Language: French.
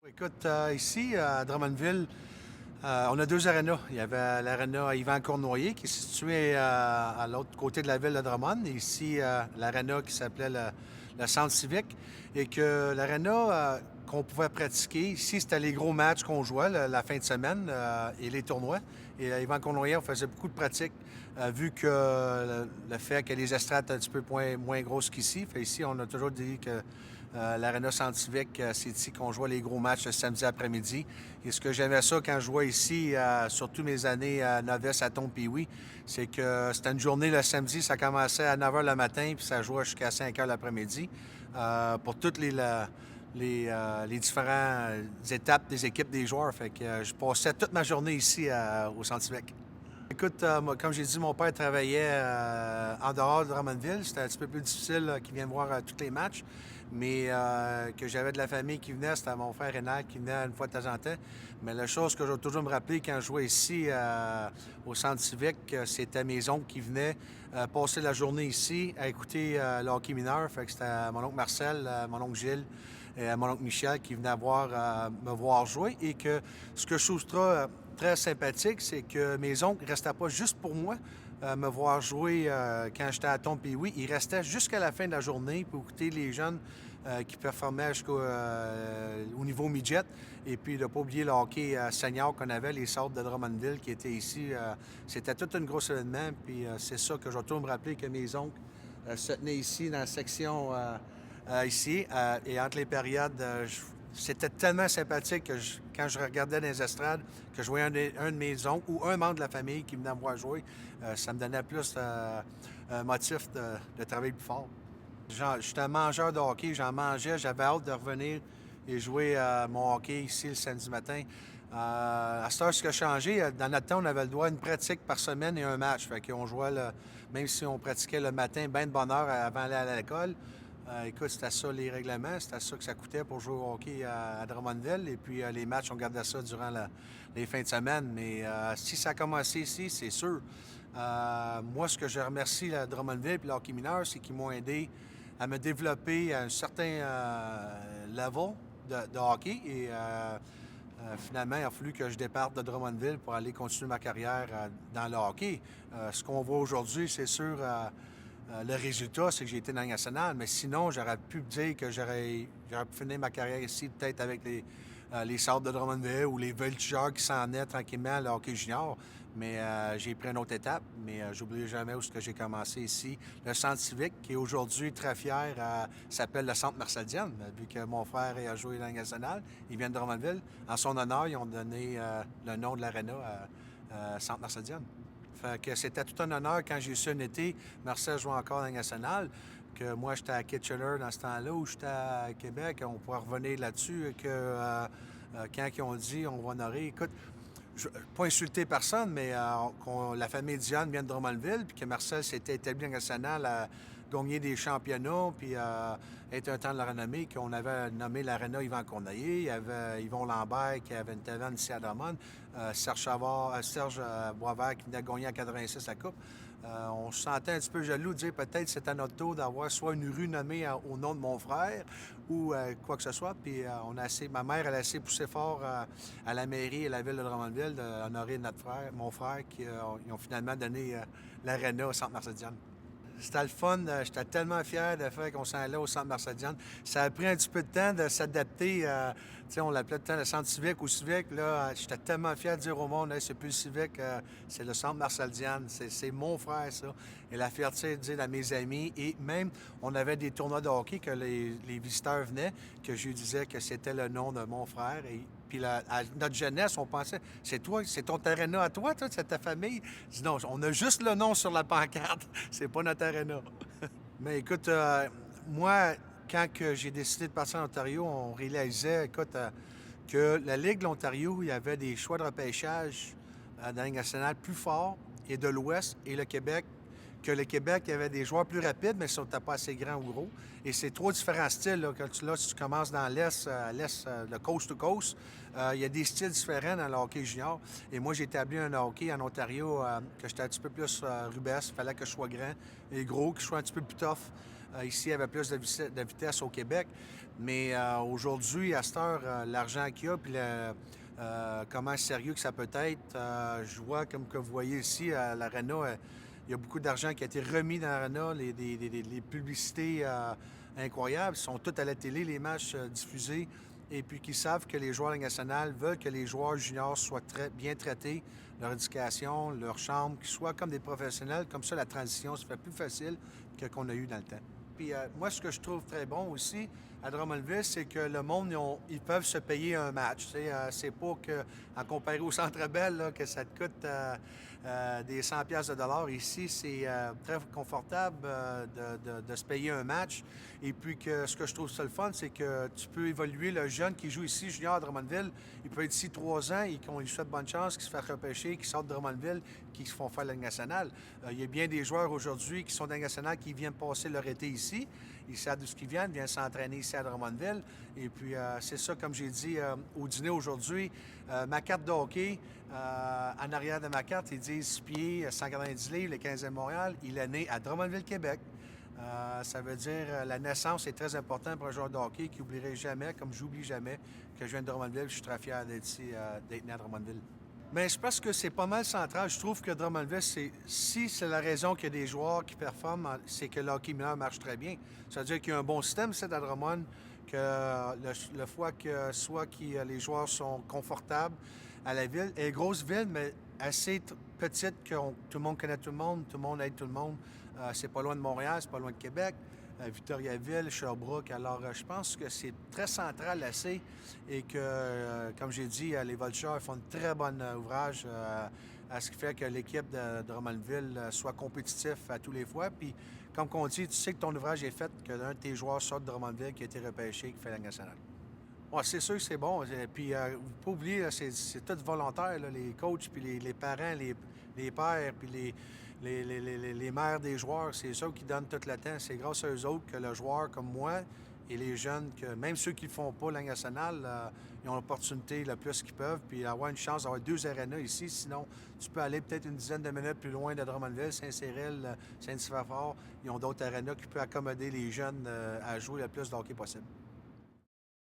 Écoute, ici, à Drummondville, on a deux arénas. Il y avait l'aréna Yvan Cournoyer qui est située à l'autre côté de la ville de Drummond. Et ici, l'aréna qui s'appelait le Centre civique. Et que l'aréna qu'on pouvait pratiquer, ici, c'était les gros matchs qu'on jouait la fin de semaine et les tournois. Et à Yvan Cournoyer, on faisait beaucoup de pratiques vu que le fait que les estrades sont un petit peu moins grosses qu'ici. Fait ici, on a toujours dit que l'aréna Civique, c'est ici qu'on jouait les gros matchs le samedi après-midi. Et ce que j'aimais ça quand je jouais ici, surtout mes années novices à Tom-Pee-Wee, c'est que c'était une journée le samedi, ça commençait à 9 h le matin, puis ça jouait jusqu'à 5 h l'après-midi pour toutes les différentes étapes des équipes des joueurs. Fait que je passais toute ma journée ici au Centre Civique. Écoute, comme j'ai dit, mon père travaillait en dehors de Drummondville. C'était un petit peu plus difficile qu'il vienne voir tous les matchs. Mais que j'avais de la famille qui venait, c'était mon frère Rénal qui venait une fois de temps en temps. Mais la chose que je vais toujours me rappeler quand je jouais ici au Centre civique, c'était mes oncles qui venaient passer la journée ici à écouter le hockey mineur. Fait que c'était mon oncle Marcel, mon oncle Gilles et mon oncle Michel qui venaient me voir jouer. Et que ce que je trouve très sympathique, c'est que mes oncles ne restaient pas juste pour moi me voir jouer quand j'étais à Tom-Pee-Wee. Ils restaient jusqu'à la fin de la journée pour écouter les jeunes qui performaient jusqu'au niveau midget. Et puis, de ne pas oublier le hockey senior qu'on avait, les Sables de Drummondville qui étaient ici. C'était tout un gros événement. Puis, c'est ça que je vais toujours me rappeler que mes oncles se tenaient ici dans la section ici. Et entre les périodes, c'était tellement sympathique que quand je regardais dans les estrades, que je voyais un de mes oncles ou un membre de la famille qui venait me voir jouer, ça me donnait plus un motif de travailler plus fort. J'étais un mangeur de hockey, j'en mangeais, j'avais hâte de revenir et jouer mon hockey ici le samedi matin. À cette heure, ce qui a changé, dans notre temps, on avait le droit à une pratique par semaine et un match. Fait qu'on jouait, même si on pratiquait le matin, bien de bonne heure avant d'aller à l'école. Écoute, c'était ça les règlements, c'était ça que ça coûtait pour jouer au hockey à Drummondville. Et puis les matchs, on gardait ça durant les fins de semaine. Mais si ça a commencé ici, c'est sûr. Moi, ce que je remercie la Drummondville et le hockey mineur, c'est qu'ils m'ont aidé à me développer à un certain level de hockey. Et finalement, il a fallu que je départe de Drummondville pour aller continuer ma carrière dans le hockey. Ce qu'on voit aujourd'hui, c'est sûr, le résultat, c'est que j'ai été dans la Ligue nationale. Mais sinon, j'aurais pu me dire que j'aurais pu finir ma carrière ici, peut-être avec les Sables de Drummondville ou les Voltigeurs qui s'en est tranquillement, le hockey junior. Mais j'ai pris une autre étape, mais j'oublierai jamais où ce que j'ai commencé ici. Le Centre civique, qui est aujourd'hui très fier, s'appelle le Centre Marcel Dienne, vu que mon frère a joué dans la Ligue nationale. Il vient de Drummondville. En son honneur, ils ont donné le nom de l'aréna à Centre Marcel Dienne. Fait que c'était tout un honneur quand j'ai su un été, Marcel jouait encore dans la Ligue nationale, que moi j'étais à Kitchener dans ce temps-là, ou j'étais à Québec, on pourrait revenir là-dessus, que quand ils ont dit on va honorer, écoute, je pas insulter personne, mais la famille Diane vient de Drummondville, puis que Marcel s'était établi en national à gagner des championnats, puis être un temps de la renommée, qu'on avait nommé l'Arena Yvan Cournoyer. Il y avait Yvon Lambert qui avait une taverne ici à Drummond, Serge Boisvert qui venait de gagner en 86 la Coupe. On se sentait un petit peu jaloux de dire peut-être c'est à notre tour d'avoir soit une rue nommée au nom de mon frère ou quoi que ce soit. Puis ma mère, elle a assez poussé fort à la mairie et à la ville de Drummondville d'honorer notre frère, mon frère, qui ils ont finalement donné l'aréna au Centre Marcel-Diane. C'était le fun. J'étais tellement fier de faire qu'on s'en allait au Centre Marcel-Diane. Ça a pris un petit peu de temps de s'adapter. On l'appelait tout le temps le Centre civique ou civique. Là, j'étais tellement fier de dire au monde, hey, c'est plus le civique, c'est le Centre Marcel-Diane. C'est mon frère, ça. Et la fierté de dire à mes amis. Et même, on avait des tournois de hockey que les visiteurs venaient, que je lui disais que c'était le nom de mon frère. Et puis à notre jeunesse, on pensait, c'est toi, c'est ton aréna à toi, c'est ta famille. Je dis non, on a juste le nom sur la pancarte, c'est pas notre aréna. Mais écoute, moi, quand j'ai décidé de partir en Ontario, on réalisait, écoute, que la Ligue de l'Ontario, il y avait des choix de repêchage dans la Ligue nationale plus forts, et de l'Ouest et le Québec, que le Québec, il y avait des joueurs plus rapides, mais ils ne sont pas assez grands ou gros. Et c'est trois différents styles. Là. Si tu commences dans l'Est, le coast to coast, il y a des styles différents dans le hockey junior. Et moi, j'ai établi un hockey en Ontario que j'étais un petit peu plus rubesque. Il fallait que je sois grand et gros, que je sois un petit peu plus tough. Ici, il y avait plus de vitesse au Québec. Mais aujourd'hui, à cette heure, l'argent qu'il y a, puis comment sérieux que ça peut être, je vois, comme que vous voyez ici, à l'Arena, il y a beaucoup d'argent qui a été remis dans l'Arena, les publicités incroyables sont toutes à la télé, les matchs diffusés, et puis qui savent que les joueurs de la Ligue nationale veulent que les joueurs juniors soient bien traités, leur éducation, leur chambre, qu'ils soient comme des professionnels. Comme ça, la transition se fait plus facile que qu'on a eu dans le temps. Puis moi, ce que je trouve très bon aussi à Drummondville, c'est que le monde, ils peuvent se payer un match. C'est pas que, en comparé au Centre Bell, là, que ça te coûte des 100 pièces de dollars. Ici, c'est très confortable de se payer un match. Et puis que ce que je trouve ça le fun, c'est que tu peux évoluer le jeune qui joue ici, junior à Drummondville. Il peut être ici 3 ans et qu'on lui souhaite bonne chance, qu'il se fait repêcher, qu'il sorte de Drummondville, qui se font faire la Ligue nationale. Il y a bien des joueurs aujourd'hui qui sont dans la Ligue nationale qui viennent passer leur été ici. Ils savent d'où ils viennent s'entraîner ici à Drummondville. Et puis, c'est ça, comme j'ai dit au dîner aujourd'hui, ma carte de hockey, en arrière de ma carte, ils disent 6 pieds, 190 livres, le 15e Montréal. Il est né à Drummondville, Québec. Ça veut dire la naissance est très importante pour un joueur de hockey qui n'oublierait jamais, comme j'oublie jamais, que je viens de Drummondville. Je suis très fier d'être ici, d'être né à Drummondville. Mais je pense que c'est pas mal central. Je trouve que Drummondville, si c'est la raison qu'il y a des joueurs qui performent, c'est que le hockey mineur marche très bien. Ça veut dire qu'il y a un bon système, c'est à Drummond, que le fois que les joueurs sont confortables à la ville. Elle est grosse ville, mais assez petite que tout le monde connaît tout le monde aide tout le monde. C'est pas loin de Montréal, c'est pas loin de Québec. Victoriaville, Sherbrooke. Alors, je pense que c'est très central assez et que, comme j'ai dit, les Vultures font un très bon ouvrage à ce qui fait que l'équipe de Drummondville soit compétitif à tous les fois. Puis, comme on dit, tu sais que ton ouvrage est fait, que l'un de tes joueurs sort de Drummondville qui a été repêché, qui fait la nationale. Ouais, c'est sûr que c'est bon. Et puis, vous ne pouvez pas oublier, là, c'est tout volontaire, là, les coachs, puis les parents, les pères, puis les mères des joueurs. C'est eux qui donnent tout le temps. C'est grâce à eux autres que le joueur comme moi et les jeunes, que même ceux qui ne font pas la nationale, ils ont l'opportunité le plus qu'ils peuvent, puis avoir une chance d'avoir 2 arénas ici. Sinon, tu peux aller peut-être une dizaine de minutes plus loin de Drummondville, Saint-Cyril, Saint-Sylvestre. Ils ont d'autres arénas qui peuvent accommoder les jeunes à jouer le plus de hockey possible.